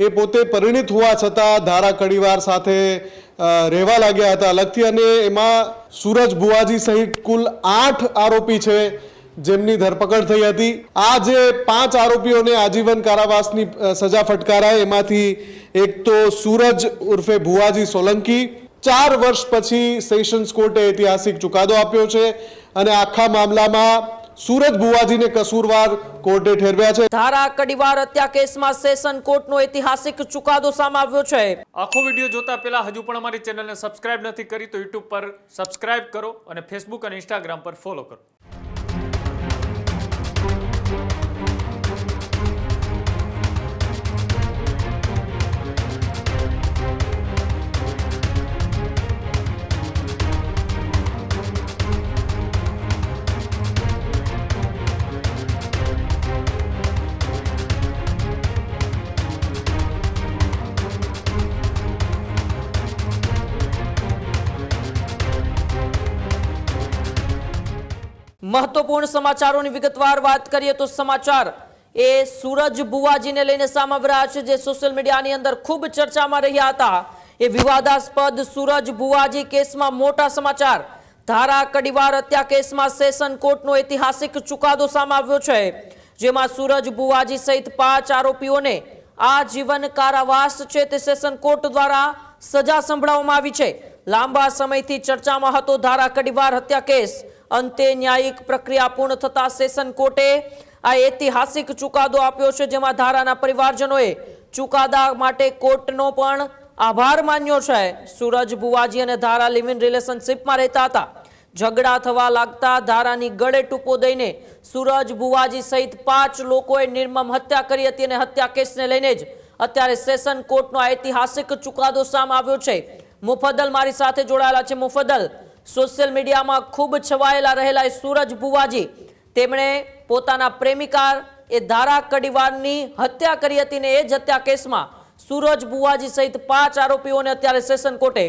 એ પોતે પરિણીત હોવા છતાં ધારા કડીવાર સાથે રહેવા લાગ્યા હતા અલગથી, અને એમાં સૂરજ બુવાજી સહિત કુલ 8 આરોપી છે જેમની ધરપકડ થઈ હતી। આ જે 5 આરોપીઓને આજીવન કારાવાસની સજા ફટકારાય, એમાંથી એક તો સૂરજ ઉર્ફે ભુવાજી સોલંકી 4 વર્ષ પછી સેશન્સ કોર્ટે ઐતિહાસિક ચુકાદો આપ્યો છે અને આખા મામલામાં સૂરજ ભુવાજીને કસૂરવાર કોર્ટે ઠેરવ્યા છે। ધારા કડીવાર હત્યા કેસમાં સેશન કોર્ટનો ઐતિહાસિક ચુકાદો સામે આવ્યો છે। આખો વિડીયો જોતા પહેલા હજુ પણ અમારી ચેનલને સબસ્ક્રાઇબ નથી કરી તો YouTube પર સબસ્ક્રાઇબ કરો અને Facebook અને Instagram પર ફોલો કરો। મહત્વપૂર્ણ સમાચારોની વિગતવાર વાત કરીએ તો સમાચાર એ સૂરજ બુવાજીને લઈને સામે આવ્યા છે, જે સોશિયલ મીડિયાની અંદર ખૂબ ચર્ચામાં રહ્યા હતા। એ વિવાદાસ્પદ સૂરજ બુવાજી કેસમાં મોટા સમાચાર। ધારા કડીવાર હત્યા કેસમાં સેશન કોર્ટનો ઐતિહાસિક ચુકાદો સામે આવ્યો છે, જેમાં સૂરજ બુવાજી સહિત 5 આરોપીઓને આજીવન કારાવાસ છે તે સેશન કોર્ટ દ્વારા સજા સંભળાવવામાં આવી છે। લાંબા સમયથી ચર્ચામાં હતો ધારા કડીવાર હત્યા કેસ। અંતે ન્યાયિક પ્રક્રિયા પૂર્ણ થતા સેશન કોર્ટે આ ઐતિહાસિક ચુકાદો આપ્યો છે, જેમાં ધારાના પરિવારજનોએ ચુકાદા માટે કોર્ટનો પણ આભાર માન્યો છે। સૂરજ બુવાજી અને ધારા લિવ ઇન રિલેશનશિપમાં રહેતા હતા। ઝઘડા થવા લાગતા ધારાની ગળે ટૂંપો દઈને સૂરજ બુવાજી સહિત 5 લોકોએ નિર્મમ હત્યા કરી હતી અને હત્યા કેસને લઈને જ અત્યારે સેશન કોર્ટનો ઐતિહાસિક ચુકાદો સામે આવ્યો છે। મુફદ્દલ મારી સાથે જોડાયેલા છે। મુફદ્દલ, સોશિયલ મીડિયામાં ખૂબ છવાયેલા રહેલા સૂરજ બુવાજી, તેમણે પોતાના પ્રેમિકા એ ધારા કડીવારની હત્યા કરી હતી ને એ જ હત્યા કેસમાં સૂરજ બુવાજી સહિત 5 આરોપીઓને અત્યારે સેશન કોર્ટે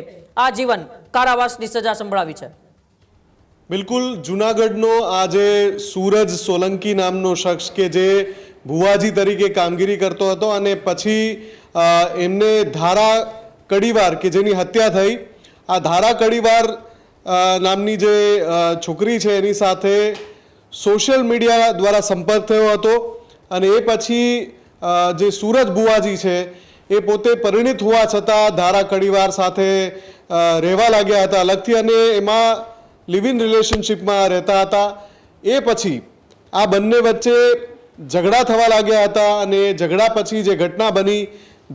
આજીવન કારાવાસની સજા સંભળાવી છે। બિલકુલ, જૂનાગઢનો આ જે સૂરજ સોલંકી નામનો શખ્સ કે જે ભુવાજી તરીકે કામગીરી કરતો હતો અને પછી એમને ધારા કડીવાર કે જેની હત્યા થઈ, આ ધારા કડીવાર નામની જે છોકરી છે એની સાથે સોશિયલ મીડિયા દ્વારા સંપર્ક થયો હતો અને એ પછી જે સૂરજ બુવાજી છે એ પોતે પરિણીત હોવા છતાં ધારા કડીવાર સાથે રહેવા લાગ્યા હતા અલગથી, અને એમાં લિવ ઇન રિલેશનશિપમાં રહેતા હતા। એ પછી આ બંને વચ્ચે ઝઘડા થવા લાગ્યા હતા અને ઝઘડા પછી જે ઘટના બની,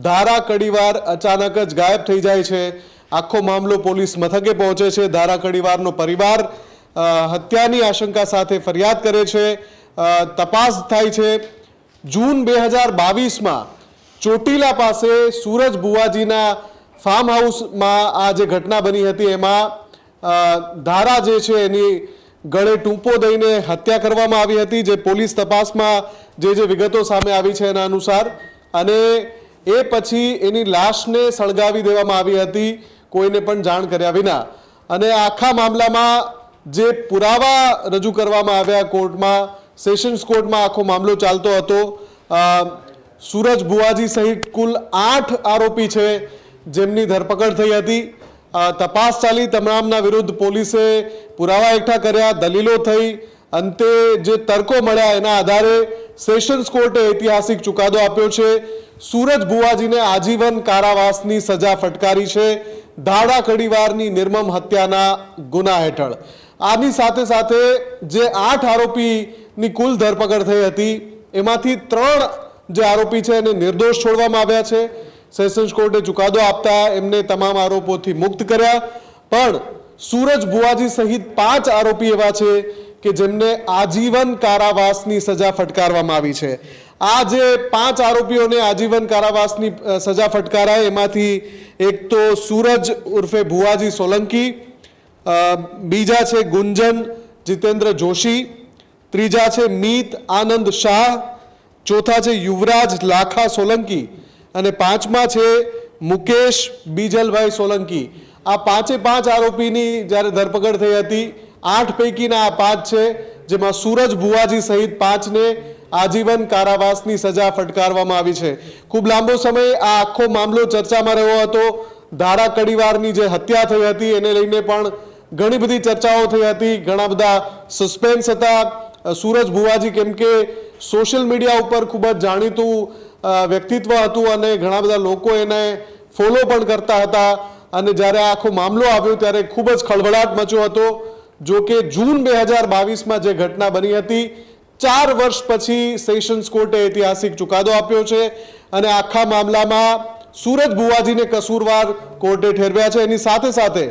ધારા કડીવાર અચાનક જ ગાયબ થઈ જાય છે। આખો મામલો પોલીસ મથકે પહોંચે છે। ધારા કડીવારનો પરિવાર હત્યાની આશંકા સાથે ફરિયાદ કરે છે। તપાસ થાય છે। જૂન 2022માં ચોટીલા પાસે સૂરજ બુવાજીના ફાર્મ હાઉસમાં આ જે ઘટના બની હતી એમાં ધારા જે છે એની ગળે ટૂંપો દઈને હત્યા કરવામાં આવી હતી, જે પોલીસ તપાસમાં જે વિગતો સામે આવી છે એના અનુસાર, અને એ પછી એની લાશને સળગાવી દેવામાં આવી હતી કોઈને પણ જાણ કર્યા વિના। અને આખા મામલામાં જે પુરાવા રજૂ કરવામાં આવ્યા કોર્ટમાં, સેશન્સ કોર્ટમાં આખો મામલો ચાલતો હતો। સૂરજ બુવાજી સહિત કુલ 8 આરોપી છે જેમની ધરપકડ થઈ હતી। તપાસ ચાલી, તમામના વિરુદ્ધ પોલીસે પુરાવા એકઠા કર્યા, દલીલો થઈ, અંતે જે તર્કો મળ્યા એના આધારે સેશન્સ કોર્ટે ઐતિહાસિક ચુકાદો આપ્યો છે। સૂરજ બુવાજીને આજીવન કારાવાસની સજા ફટકારી છે ધારા કડીવારની નિર્મમ હત્યાના ગુના હેઠળ। આની સાથે સાથે જે 8 આરોપીની કુલ ધરપકડ થઈ હતી એમાંથી 3 જે આરોપી છે એને નિર્દોષ છોડવામાં આવ્યા છે। સેશન્સ કોર્ટે ચુકાદો આપતા એમને તમામ આરોપોથી મુક્ત કર્યા, પણ સૂરજ બુવાજી સહિત 5 આરોપી એવા છે કે જેમને આજીવન કારાવાસની સજા ફટકારવામાં આવી છે। આ જે 5 આરોપીઓને આજીવન કારાવાસની સજા ફટકારાય, એમાંથી એક તો સૂરજ ઉર્ફે ભુવાજી સોલંકી, બીજા છે ગુંજન જીતેન્દ્ર જોશી, ત્રીજા છે મીત આનંદ શાહ, ચોથા છે યુવરાજ લાખા સોલંકી અને 5મા છે મુકેશ બીજલભાઈ સોલંકી। આ 5 આરોપીની જ્યારે ધરપકડ થઈ હતી, 8 પૈકીના આ 5 છે, જેમાં સૂરજ ભુવાજી સહિત 5ને આજીવન કારાવાસની સજા ફટકારવામાં આવી છે. ખૂબ લાંબો સમય આ આખો મામલો ચર્ચામાં રહ્યો હતો. ધારા કડીવારની જે હત્યા થઈ હતી એને લઈને પણ ઘણી બધી ચર્ચાઓ થઈ હતી, ઘણા બધા સસ્પેન્સ હતા. સૂરજ ભુવાજી કેમ કે સોશિયલ મીડિયા ઉપર ખૂબ જ જાણીતું વ્યક્તિત્વ હતું અને ઘણા બધા લોકો એને ફોલો પણ કરતા હતા. અને જ્યારે આ આખો મામલો આવ્યો ત્યારે ખૂબ જ ખળભળાટ મચ્યો હતો. જો કે જૂન 2022માં જે ઘટના બની હતી, 4 વર્ષ પછી સેશન્સ કોર્ટે ઐતિહાસિક ચુકાદો આપ્યો છે અને આખા મામલામાં સૂરજ ભુવાજીને કસૂરવાર કોર્ટે ઠેરવ્યા છે. એની સાથે સાથે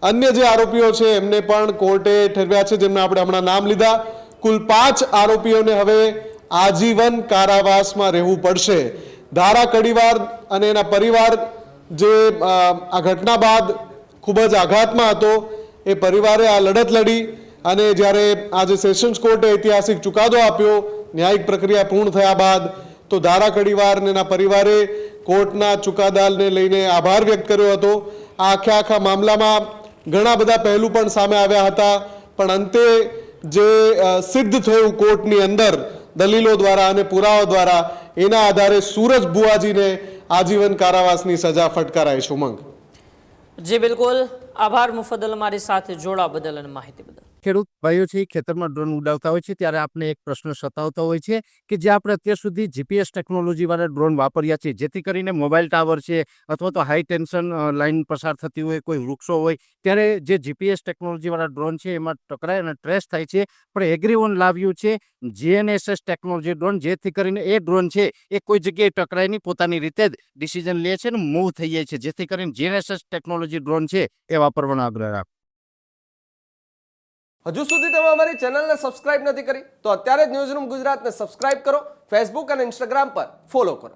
અન્ય જે આરોપીઓ છે એમને પણ કોર્ટે ઠેરવ્યા છે, જેમને આપણે હમણાં નામ લીધા. કુલ 5 આરોપીઓને હવે આજીવન કારાવાસમાં રહેવું પડશે. ધારા કડીવાર અને એના પરિવાર જે આ ઘટના બાદ ખૂબ જ આઘાતમાં હતો, એ પરિવારે આ લડત લડી અને જ્યારે આજે સેશન્સ કોર્ટે ઐતિહાસિક ચુકાદો આપ્યો, ન્યાયિક પ્રક્રિયા પૂર્ણ થયા બાદ, તો ધારા કડીવાર અને એના પરિવારે કોર્ટના ચુકાદાને લઈને આભાર વ્યક્ત કર્યો હતો. આ આખા મામલામાં ઘણા બધા પહેલું પણ સામે આવ્યા હતા, પણ અંતે જે સિદ્ધ થયું કોર્ટની અંદર દલીલો દ્વારા અને પુરાવા દ્વારા, એના આધારે સૂરજ ભુવાજીને આજીવન કારાવાસની સજા ફટકારાઈ છે. ઉમંગ. જી બિલકુલ, આભાર મુફદ્દલ અમારી સાથે જોડા બદલ અને માહિતી બદલ. ખેડૂત ભાઈઓ છે ખેતરમાં ડ્રોન ઉડાવતા હોય છે ત્યારે આપણે એક પ્રશ્ન સતાવતો હોય છે કે જે આપણે અત્યાર સુધી જીપીએસ ટેકનોલોજી વાળા ડ્રોન વાપર્યા છે, જેથી કરીને મોબાઈલ ટાવર છે અથવા તો હાઈ ટેન્શન લાઇન પસાર થતી હોય, કોઈ વૃક્ષો હોય, ત્યારે જે જીપીએસ ટેકનોલોજી વાળા ડ્રોન છે એમાં ટકરાય અને ટ્રેસ થાય છે. પણ એગ્રીવન લાવ્યું છે GNSS ટેકનોલોજી ડ્રોન, જેથી કરીને એ ડ્રોન છે એ કોઈ જગ્યાએ ટકરાય નહીં, પોતાની રીતે જ ડિસિઝન લે છે અને મૂવ થઈ જાય છે, જેથી કરીને GNSS ટેકનોલોજી ડ્રોન છે એ વાપરવાનો આગ્રહ રાખો. હજુ સુધી તમે અમારી ચેનલને સબસ્ક્રાઇબ નથી કરી તો અત્યારે જ ન્યૂઝરૂમ ગુજરાતને સબસ્ક્રાઇબ કરો, ફેસબુક અને ઇન્સ્ટાગ્રામ પર ફોલો કરો.